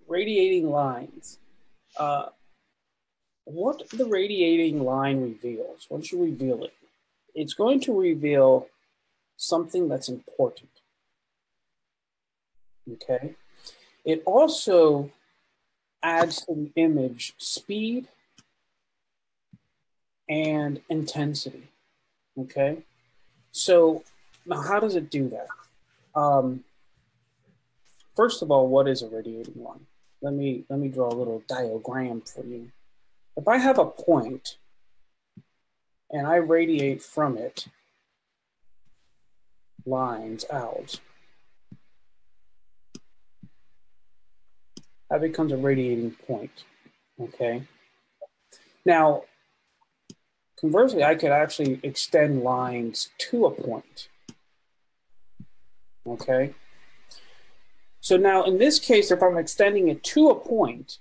radiating lines. What the radiating line reveals, once you reveal it, it's going to reveal something that's important. Okay? It also adds to the image speed and intensity. Okay? So now how does it do that? First of all, what is a radiating line? Let me draw a little diagram for you. If I have a point and I radiate from it lines out, that becomes a radiating point, okay? Now, conversely, I could actually extend lines to a point, okay? So now in this case, if I'm extending it to a point,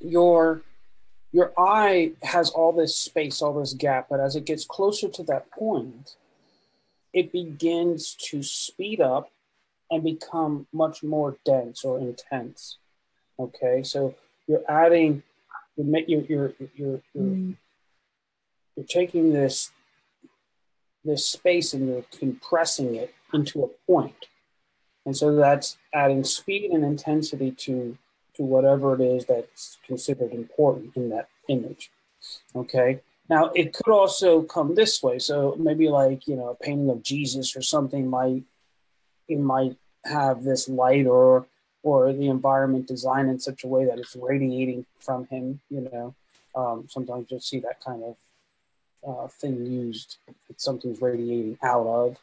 your eye has all this space, all this gap, but as it gets closer to that point, it begins to speed up and become much more dense or intense. Okay, so you're adding, you're taking this space and you're compressing it into a point, and so that's adding speed and intensity to whatever it is that's considered important in that image. Okay. Now it could also come this way. So maybe like, you know, a painting of Jesus or something might have this light or the environment designed in such a way that it's radiating from him, you know. Sometimes you'll see that kind of thing used. It's something's radiating out of,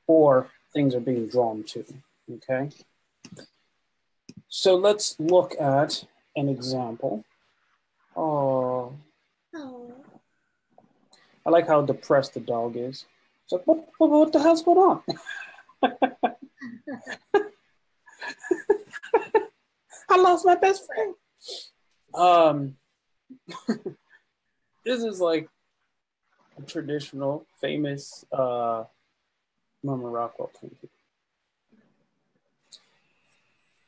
or things are being drawn to, okay? So let's look at an example. Oh. I like how depressed the dog is. It's like, what the hell's going on? I lost my best friend. This is like a traditional, famous Norman Rockwell painting.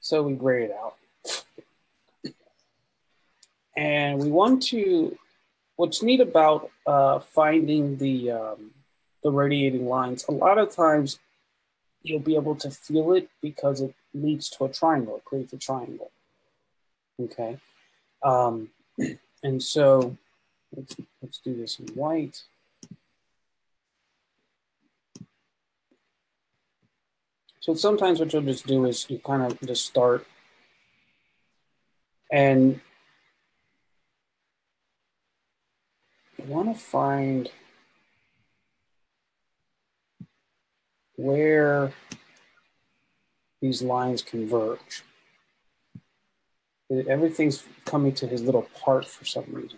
So we grade it out. And we want to, what's neat about finding the radiating lines, a lot of times you'll be able to feel it because it leads to a triangle, it creates a triangle. Okay. And so let's do this in white. So sometimes what you'll just do is you kind of just start and you want to find where these lines converge. Everything's coming to his little part for some reason.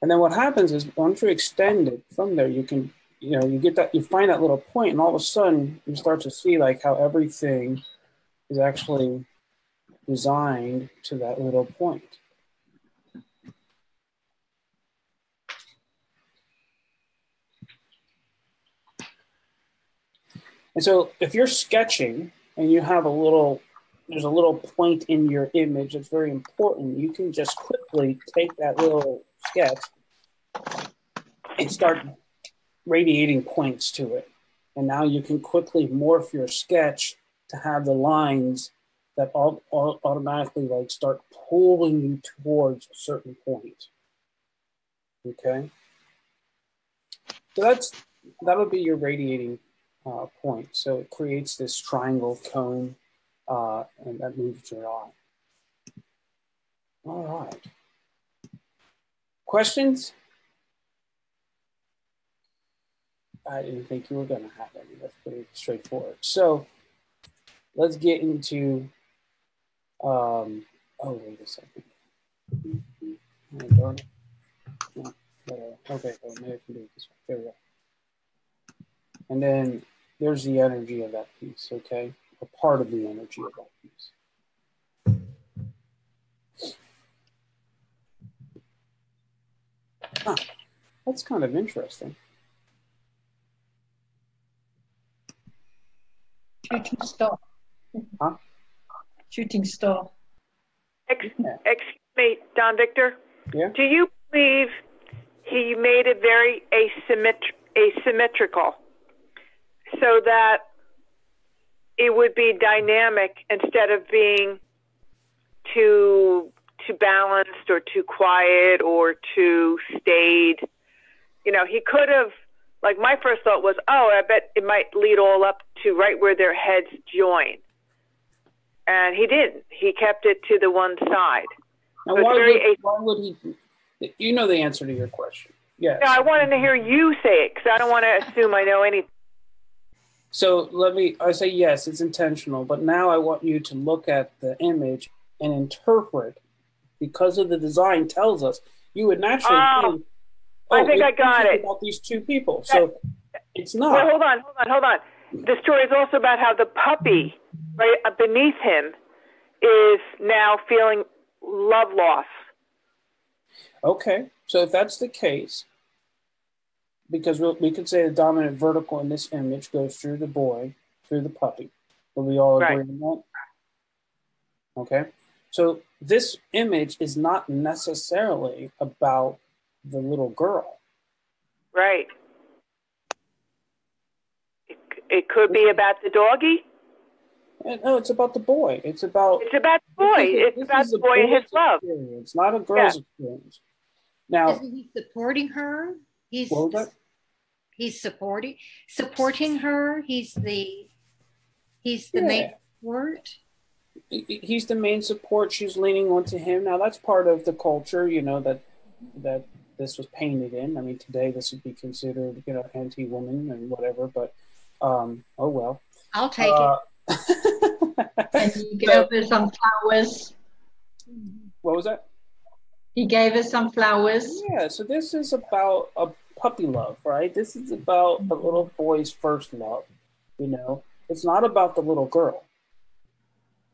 And then what happens is once you extend it from there, you can, you know, you get that, you find that little point, and all of a sudden you start to see like how everything is actually designed to that little point. And so if you're sketching and you have there's a little point in your image that's very important, you can just quickly take that little sketch and start radiating points to it. And now you can quickly morph your sketch to have the lines that automatically like start pulling you towards a certain point. Okay. So that'll be your radiating point. So it creates this triangle cone and that moves your eye. All right. Questions? I didn't think you were going to have any. That's pretty straightforward. So let's get into, oh, wait a second. Oh, darn it. No, okay, well, maybe I can do it this way. There we go. And then there's the energy of that piece, okay? A part of the energy of that piece. Huh, that's kind of interesting. You can stop. Huh? Shooting star. Excuse me, Don Victor. Yeah. Do you believe he made it very asymmetrical so that it would be dynamic instead of being too balanced or too quiet or too staid? You know, he could have, like my first thought was, oh, I bet it might lead all up to right where their heads join. And he didn't. He kept it to the one side. Now, why would he? You know the answer to your question. Yes. No, I wanted to hear you say it because I don't want to assume I know anything. So I say yes, it's intentional, but now I want you to look at the image and interpret, because of the design tells us, you would naturally think, I think I got it. About these two people. So it's not. Well, hold on. The story is also about how the puppy, right beneath him, is now feeling love loss. Okay, so if that's the case, because we could say the dominant vertical in this image goes through the boy, through the puppy. Will we all agree on that? Okay, so this image is not necessarily about the little girl. Right. It could be about the doggie. No, it's about the boy. It's about the boy. It's about the boy and his love. It's not a girl's experience. Now, isn't he supporting her? What was that? He's supporting her. He's the main support. He's the main support. She's leaning onto him. Now that's part of the culture, you know, that this was painted in. I mean, today this would be considered, you know, anti-woman and whatever. But oh well. I'll take it. And he gave her some flowers. What was that? He gave her some flowers. Yeah, so this is about a puppy love, right? This is about a little boy's first love, you know? It's not about the little girl.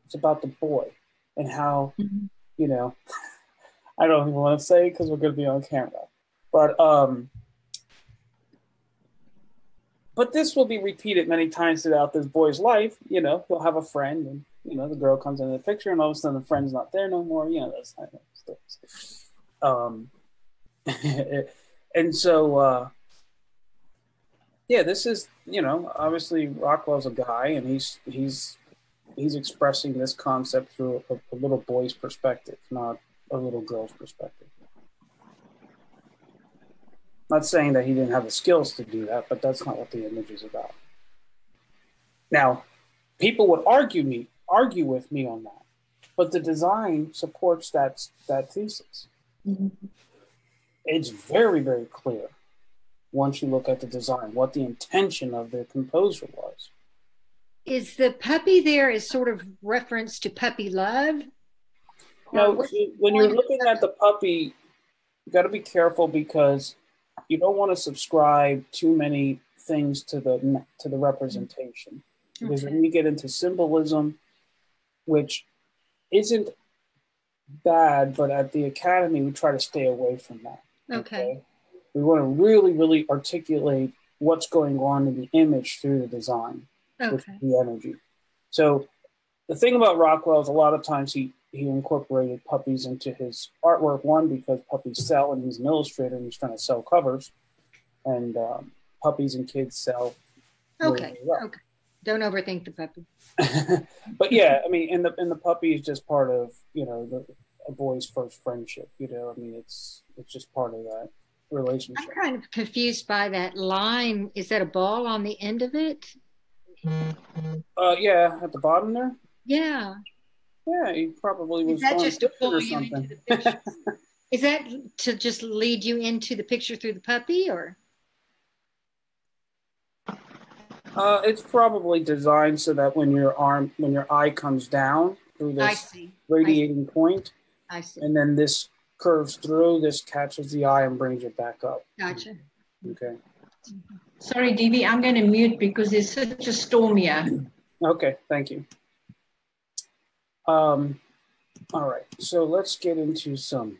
It's about the boy and how, you know, I don't even want to say because we're going to be on camera. But this will be repeated many times throughout this boy's life. You know, he'll have a friend and, you know, the girl comes into the picture and all of a sudden the friend's not there no more. You know, that's kind of stuff. And so, yeah, this is, you know, obviously Rockwell's a guy and he's expressing this concept through a little boy's perspective, not a little girl's perspective. Not saying that he didn't have the skills to do that, but that's not what the image is about. Now, people would argue with me on that, but the design supports that thesis. Mm-hmm. It's very, very clear once you look at the design what the intention of the composer was. Is the puppy there as sort of reference to puppy love? No, when you're looking at the puppy, you got to be careful because you don't want to subscribe too many things to the representation. Because when you get into symbolism, which isn't bad, but at the Academy, we try to stay away from that. Okay. We want to really, really articulate what's going on in the image through the design, with the energy. So the thing about Rockwell is a lot of times he incorporated puppies into his artwork, one, because puppies sell and he's an illustrator and he's trying to sell covers, and puppies and kids sell. Okay. Don't overthink the puppy. But yeah, I mean, and the puppy is just part of, you know, a boy's first friendship, you know, I mean, it's just part of that relationship. I'm kind of confused by that line. Is that a ball on the end of it? Yeah, at the bottom there? Yeah. Yeah, he probably was. Is that just to pull or you something. into the picture? Is that to just lead you into the picture through the puppy, or? It's probably designed so that when your eye comes down through this radiating point, I see. And then this curves through, this catches the eye and brings it back up. Gotcha. Okay. Sorry, Dee, I'm going to mute because there's such a storm here. Okay, thank you. All right, so let's get into some